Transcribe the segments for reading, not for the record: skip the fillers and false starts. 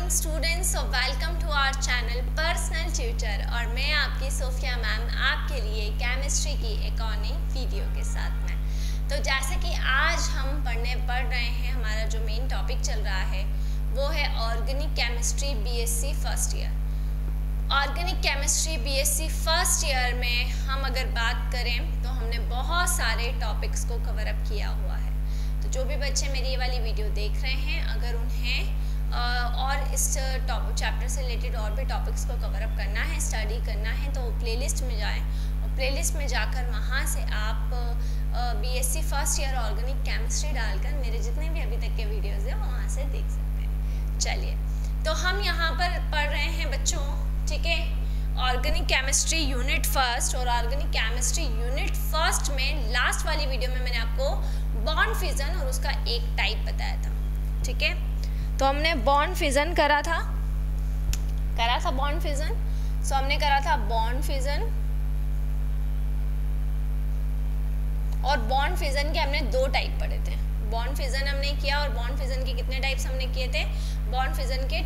Morning students, so welcome to our channel personal tutor. और मैं आपकी सोफिया मैम आपके लिए केमिस्ट्री की एक और नई वीडियो के साथ में। तो जैसे कि आज हम पढ़ रहे हैं, हमारा जो मेन टॉपिक चल रहा है वो है organic chemistry BSc first year. Organic chemistry BSc first year में हम अगर बात करें तो हमने बहुत सारे टॉपिक्स को कवर अप किया हुआ है। तो जो भी बच्चे मेरी ये वाली वीडियो देख रहे हैं, अगर उन्हें और इस चैप्टर से रिलेटेड और भी टॉपिक्स को कवर अप करना है, स्टडी करना है, तो प्लेलिस्ट में जाएं और प्लेलिस्ट में जाकर वहाँ से आप BSc first year organic chemistry डालकर मेरे जितने भी अभी तक के वीडियोस हैं वहाँ से देख सकते हैं। चलिए, तो हम यहाँ पर पढ़ रहे हैं बच्चों, ठीक है, ऑर्गेनिक केमिस्ट्री यूनिट फर्स्ट। और ऑर्गेनिक केमिस्ट्री यूनिट फर्स्ट में लास्ट वाली वीडियो में मैंने आपको बॉन्ड फिजन और उसका एक टाइप बताया था, ठीक है। तो हमने बॉन्ड फिजन करा था बॉन्ड फिजन। सो हमने करा था बॉन्ड फिजन, और बॉन्ड फिजन के हमने दो टाइप पढ़े थे। बॉन्ड फिजन हमने किया, और बॉन्ड फिजन के कितने टाइप्स हमने किए थे? बॉन्ड फिजन के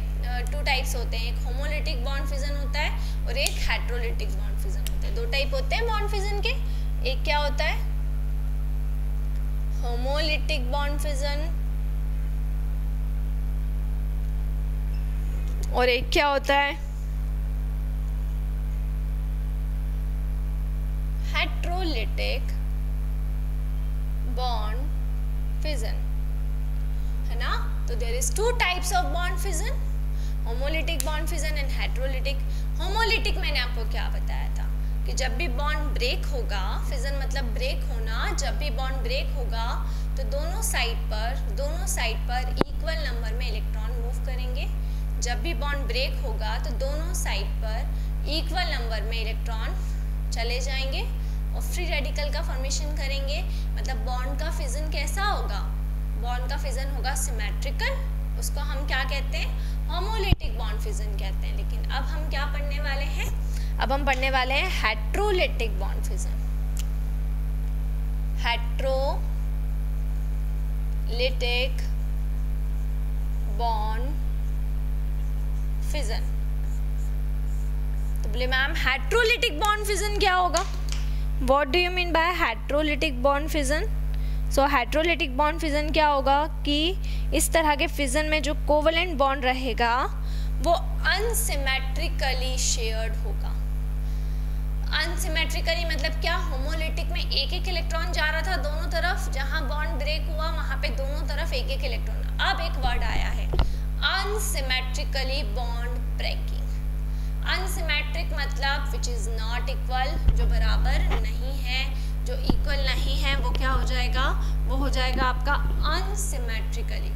टू टाइप्स होते हैं। एक होमोलिटिक बॉन्ड फिजन होता है और एक हेट्रोलिटिक बॉन्ड फिजन होता है। दो टाइप होते हैं बॉन्ड फिजन के। एक क्या होता है? होमोलिटिक बॉन्ड फिजन, और एक क्या होता है? हेट्रोलिटिक बॉन्ड फिजन, है ना। तो there is two types of bond fission, homolytic bond fission and heterolytic. Homolytic मैंने आपको क्या बताया था कि जब भी बॉन्ड ब्रेक होगा, फिजन मतलब ब्रेक होना, जब भी बॉन्ड ब्रेक होगा तो दोनों साइड पर इक्वल नंबर में इलेक्ट्रॉन मूव करेंगे। जब भी बॉन्ड ब्रेक होगा तो दोनों साइड पर इक्वल नंबर में इलेक्ट्रॉन चले जाएंगे और फ्री रेडिकल का फॉर्मेशन करेंगे। मतलब बॉन्ड का फिजन कैसा होगा? बॉन्ड का फिजन होगा सिमेट्रिकल। उसको हम क्या कहते हैं? होमोलिटिक बॉन्ड फिजन कहते हैं। लेकिन अब हम क्या पढ़ने वाले हैं? अब हम पढ़ने वाले हैं heterolytic bond fission. Heterolytic bond fission. तो बोले मैम हेट्रोलिटिक बॉन्ड फिजन क्या होगा? What do you mean by heterolytic bond fission? So heterolytic bond fission क्या होगा कि इस तरह के फिजन में जो कोवेलेंट बॉन्ड रहेगा वो अनसिमेट्रिकली शेयर्ड होगा। अनसिमेट्रिकली मतलब क्या? होमोलिटिक में एक एक इलेक्ट्रॉन जा रहा था दोनों तरफ, जहां बॉन्ड ब्रेक हुआ वहां पे दोनों तरफ एक एक इलेक्ट्रॉन। अब एक वर्ड आया है अनसिमेट्रिकली बॉन्ड ब्रेकिंग। अनसिमेट्रिक मतलब विच इज नॉट इक्वल, जो बराबर नहीं है, जो इक्वल नहीं है, वो क्या हो जाएगा? वो हो जाएगा आपका अनसिमेट्रिकली,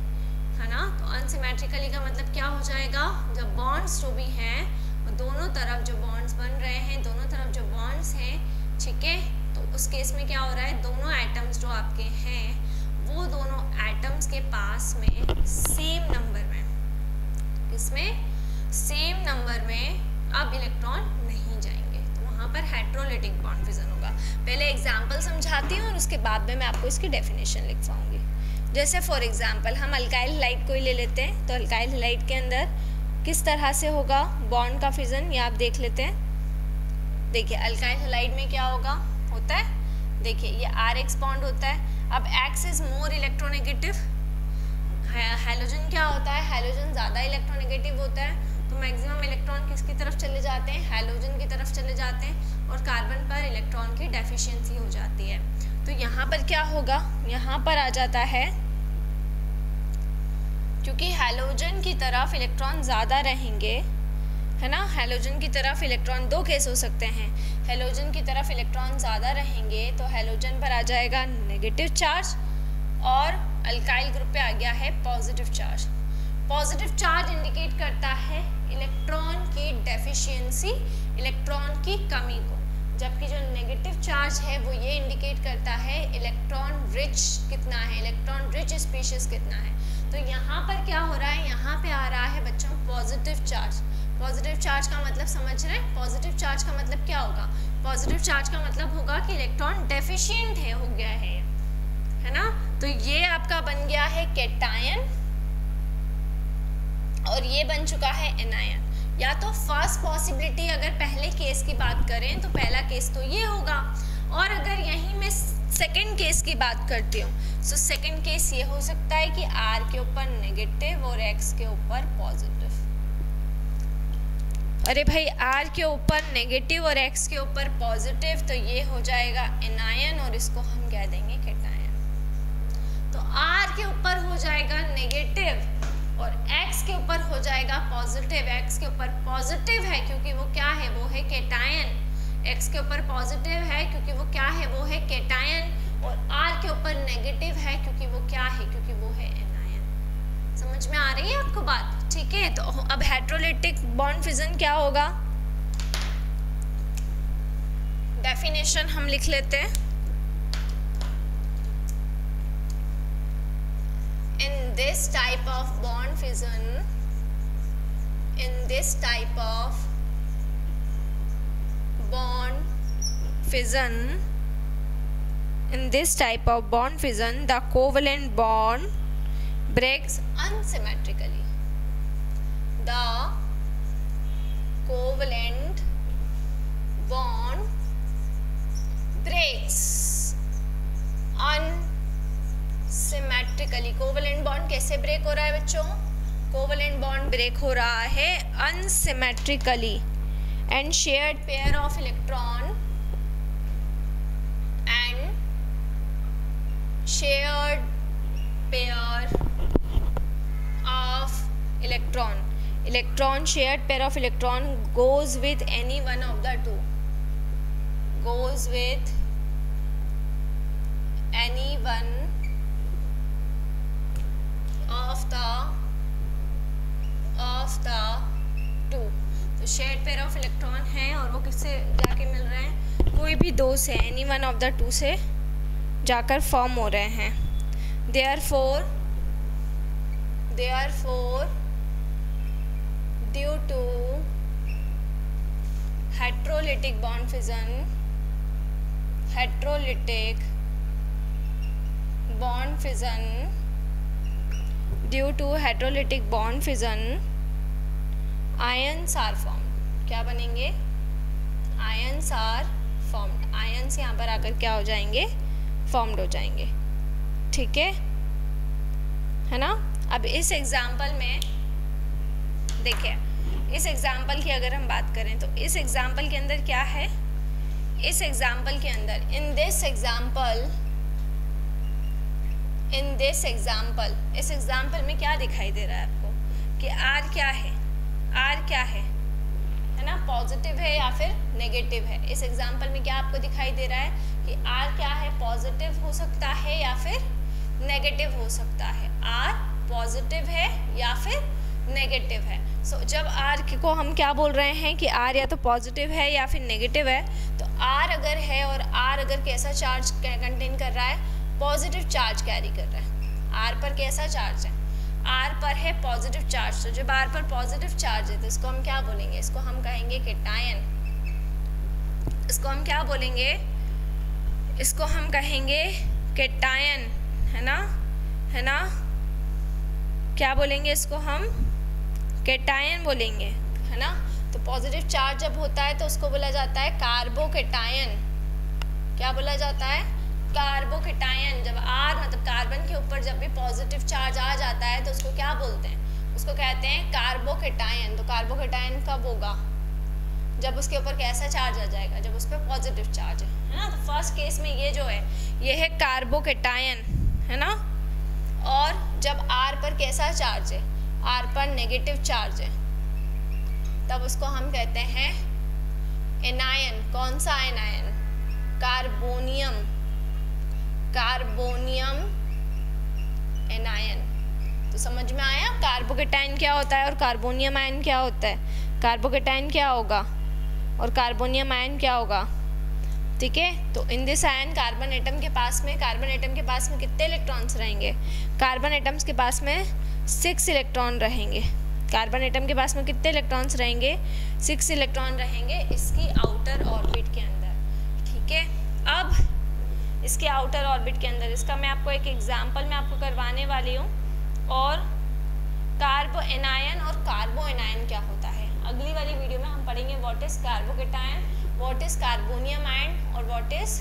है ना। तो अनसिमेट्रिकली का मतलब क्या हो जाएगा? जब बॉन्ड्स जो भी हैं वो दोनों तरफ जो बॉन्ड्स बन रहे हैं, दोनों तरफ जो बॉन्ड्स हैं, ठीक है, तो उस केस में क्या हो रहा है? दोनों एटम्स जो आपके हैं वो दोनों एटम्स के पास में सेम नंबर में, इसमें सेम नंबर में अब इलेक्ट्रॉन नहीं जाएंगे। तो वहाँ पर हेट्रोलिटिक बॉन्ड फिजन होगा। पहले एग्जाम्पल समझाती हूँ और उसके बाद में मैं आपको इसकी डेफिनेशन लिखवाऊंगी। जैसे फॉर एग्जाम्पल हम अल्काइल हैलाइड को ही ले लेते हैं। तो अल्काइल हैलाइड के अंदर किस तरह से होगा बॉन्ड का फिजन, ये आप देख लेते हैं। देखिए अल्काइल हैलाइड में क्या होता है, देखिए ये RX बॉन्ड होता है। अब X is more electronegative. Halogen क्या होता है? हैलोजन ज़्यादा इलेक्ट्रोनेगेटिव होता है, तो मैक्सिमम इलेक्ट्रॉन किसकी तरफ चले जाते हैं? हैलोजन की तरफ चले जाते हैं, और कार्बन पर इलेक्ट्रॉन की डेफिशिएंसी हो जाती है। तो यहाँ पर क्या होगा? यहाँ पर आ जाता है, क्योंकि हैलोजन की तरफ इलेक्ट्रॉन ज़्यादा रहेंगे, है ना। हैलोजन की तरफ इलेक्ट्रॉन, दो केस हो सकते हैं। हैलोजन की तरफ इलेक्ट्रॉन ज़्यादा रहेंगे तो हैलोजन पर आ जाएगा नेगेटिव चार्ज, और अल्काइल ग्रुप पे आ गया है positive charge. Positive charge indicate करता है इलेक्ट्रॉन की डेफिशिएंसी, इलेक्ट्रॉन की कमी को, जबकि जो नेगेटिव चार्ज है वो ये इंडिकेट करता है इलेक्ट्रॉन रिच कितना है, इलेक्ट्रॉन रिच स्पीशीज कितना है। तो यहाँ पर क्या हो रहा है? यहाँ पे आ रहा है बच्चों पॉजिटिव चार्ज। पॉजिटिव चार्ज का मतलब समझ रहे हैं? पॉजिटिव चार्ज का मतलब क्या होगा? पॉजिटिव चार्ज का मतलब होगा कि इलेक्ट्रॉन डेफिशिएंट हो गया है ना। तो ये आपका बन गया है कैटायन, और ये बन चुका है एनायन। या तो फर्स्ट पॉसिबिलिटी अगर पहले केस की बात करें तो पहला केस तो ये होगा, और अगर यहीं मैं सेकंड केस की बात करती हूँ तो सेकंड केस ये हो सकता है कि R के ऊपर नेगेटिव और X के ऊपर पॉजिटिव। अरे भाई R के ऊपर नेगेटिव और X के ऊपर पॉजिटिव, तो ये हो जाएगा एनायन और इसको हम कह देंगे कैटायन। तो R के ऊपर हो जाएगा नेगेटिव और X के ऊपर हो जाएगा पॉजिटिव। X के ऊपर पॉजिटिव है क्योंकि वो क्या है, वो है कैटायन। X के ऊपर पॉजिटिव है क्योंकि वो क्या है, वो है कैटायन। और R के ऊपर नेगेटिव है क्योंकि वो क्या है, क्योंकि वो है एनायन। समझ में आ रही है आपको बात? ठीक है, तो अब हेटेरोलिटिक बॉन्ड फिजन क्या होगा, डेफिनेशन हम लिख लेते हैं। In this type of bond fission, in this type of bond fission, in this type of bond fission, the covalent bond breaks unsymmetrically. The covalent bond breaks unsymmetrically. Covalent bond कैसे break हो रहा है बच्चों? Covalent bond break हो रहा है unsymmetrically and shared pair of electron shared pair of electron shared pair of electron goes with any one of the two, goes with any one of the two। तो shared pair of electron है और वो किससे जाके मिल रहे हैं, कोई भी दो से, any one of the two से जाकर फॉर्म हो रहे हैं। Therefore due to heterolytic bond fission, due to heterolytic bond fission ions are formed। क्या बनेंगे? ions are formed। ions यहाँ पर आकर क्या हो जाएंगे, फॉर्म्ड हो जाएंगे। ठीक है ना? अब इस एग्जाम्पल में देखिए, इस एग्जाम्पल की अगर हम बात करें तो इस एग्जाम्पल के अंदर क्या है, इस एग्जाम्पल के अंदर इन दिस एग्जाम्पल इस एग्जाम्पल में क्या दिखाई दे रहा है आपको कि R क्या है, R क्या है ना, पॉजिटिव है या फिर नेगेटिव है। इस एग्जाम्पल में क्या आपको दिखाई दे रहा है कि R क्या है, पॉजिटिव हो सकता है या फिर नेगेटिव हो सकता है। R पॉजिटिव है या फिर नेगेटिव है। सो जब R को हम क्या बोल रहे हैं कि R या तो पॉजिटिव है या फिर नेगेटिव है, तो R अगर है और R अगर कैसा चार्ज कंटेन कर रहा है, पॉजिटिव चार्ज कैरी कर रहा है। R पर कैसा चार्ज है, R पर है पॉजिटिव चार्ज। तो जब R पर पॉजिटिव चार्ज है तो इसको हम क्या बोलेंगे, इसको हम कहेंगे कैटायन। इसको हम क्या बोलेंगे, इसको हम कहेंगे कैटायन, है ना, क्या बोलेंगे इसको हम, कैटायन बोलेंगे, है ना। तो पॉजिटिव चार्ज जब होता है तो उसको बोला जाता है कार्बोकैटायन। क्या बोला जाता है, कार्बोकैटायन। जब R मतलब कार्बन के ऊपर जब भी पॉजिटिव चार्ज आ जाता है तो उसको क्या बोलते हैं, उसको कहते हैं कार्बोकैटायन। तो कार्बोकैटायन कब होगा, जब उसके ऊपर कैसा चार्ज आ जाएगा, जब उस पर पॉजिटिव चार्ज है ना। तो फर्स्ट केस में ये जो है ये है कार्बोकैटायन, है ना। और जब R पर कैसा चार्ज है, R पर नेगेटिव चार्ज है, तब उसको हम कहते हैं एनायन। कौन सा एनायन, कार्बोनियम एनायन। तो समझ में आया कार्बोकैटायन क्या होता है और कार्बोनियम आयन क्या होता है। कार्बोकैटायन क्या होगा और कार्बोनियम आयन क्या होगा, ठीक है। तो in this ion carbon atom के पास में कितने इलेक्ट्रॉन्स रहेंगे, कार्बन एटम्स के पास में 6 इलेक्ट्रॉन रहेंगे। कार्बन एटम के पास में कितने इलेक्ट्रॉन्स रहेंगे, 6 इलेक्ट्रॉन रहेंगे इसकी आउटर ऑर्बिट के अंदर, ठीक है। अब इसके आउटर ऑर्बिट के अंदर, इसका मैं आपको एक एग्जांपल में आपको करवाने वाली हूँ और कार्बोएनायन और कार्बोएनायन क्या होता है। अगली वाली वीडियो में हम पढ़ेंगे what is carbocation, what is carbonium ion और व्हाट इज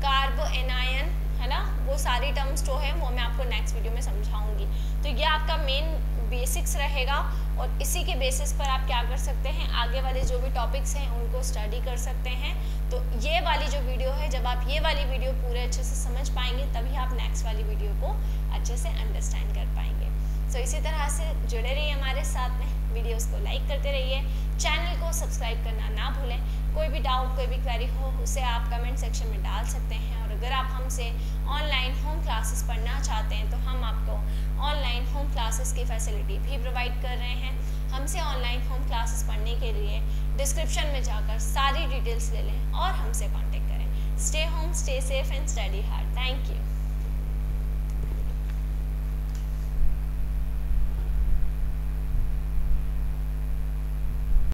कार्बोएनायन, है ना। वो सारी टर्म्स जो है वो मैं आपको नेक्स्ट वीडियो में समझाऊंगी। तो ये आपका मेन बेसिक्स रहेगा और इसी के बेसिस पर आप क्या कर सकते हैं, आगे वाले जो भी टॉपिक्स हैं उनको स्टडी कर सकते हैं। तो ये वाली जो वीडियो है, जब आप ये वाली वीडियो पूरे अच्छे से समझ पाएंगे तभी आप नेक्स्ट वाली वीडियो को अच्छे से अंडरस्टैंड कर पाएंगे। तो इसी तरह से जुड़े रहिए हमारे साथ में, वीडियोस को लाइक करते रहिए, चैनल को सब्सक्राइब करना ना भूलें। कोई भी डाउट, कोई भी क्वेरी हो उसे आप कमेंट सेक्शन में डाल सकते हैं। और अगर आप हमसे ऑनलाइन होम क्लासेस पढ़ना चाहते हैं तो हम आपको ऑनलाइन होम क्लासेस की फैसिलिटी भी प्रोवाइड कर रहे हैं। हमसे ऑनलाइन होम क्लासेस पढ़ने के लिए डिस्क्रिप्शन में जाकर सारी डिटेल्स ले लें और हमसे कॉन्टेक्ट करें। Stay home, stay safe and study hard. Thank you.